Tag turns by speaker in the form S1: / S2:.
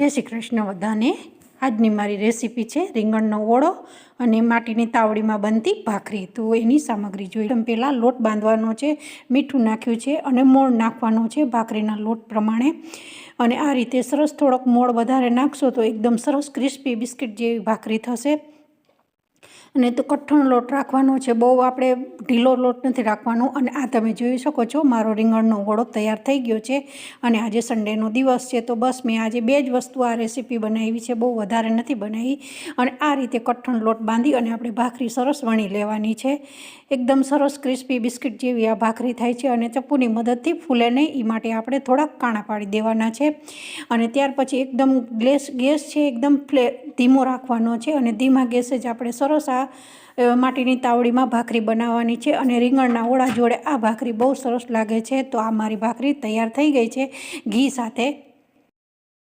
S1: જય શ્રી કૃષ્ણ બધાને। આજની મારી રેસીપી છે રીંગણનો ઓળો અને માટીની તાવડીમાં બનતી ભાખરી। તો એની સામગ્રી જોઈએ। પહેલાં લોટ બાંધવાનો છે, મીઠું નાખ્યું છે અને મોણ નાખવાનો છે ભાખરીના લોટ પ્રમાણે। અને આ રીતે સરસ થોડોક મોણ વધારે નાખશો તો એકદમ સરસ ક્રિસ્પી બિસ્કિટ જેવી ભાખરી થશે। અને તો કઠણ લોટ રાખવાનો છે, બહુ આપણે ઢીલો લોટ નથી રાખવાનો। અને આ તમે જોઈ શકો છો મારો રીંગણનો ઓળો તૈયાર થઈ ગયો છે। અને આજે સન્ડેનો દિવસ છે તો બસ મેં આજે બે જ વસ્તુ આ રેસીપી બનાવી છે, બહુ વધારે નથી બનાવી। અને આ રીતે કઠણ લોટ બાંધી અને આપણે ભાખરી સરસ વણી લેવાની છે। એકદમ સરસ ક્રિસ્પી બિસ્કિટ જેવી આ ભાખરી થાય છે અને ચપ્પુની મદદથી ફૂલે નહીં એ માટે આપણે થોડાક કાણા પાડી દેવાના છે। અને ત્યાર પછી એકદમ ગેસ છે એકદમ ધીમો રાખવાનો છે અને ધીમા ગેસે જ આપણે સરસ આ માટીની તાવડીમાં ભાખરી બનાવવાની છે। અને રીંગણના ઓળા જોડે આ ભાખરી બહુ સરસ લાગે છે। તો આ મારી ભાખરી તૈયાર થઈ ગઈ છે ઘી સાથે।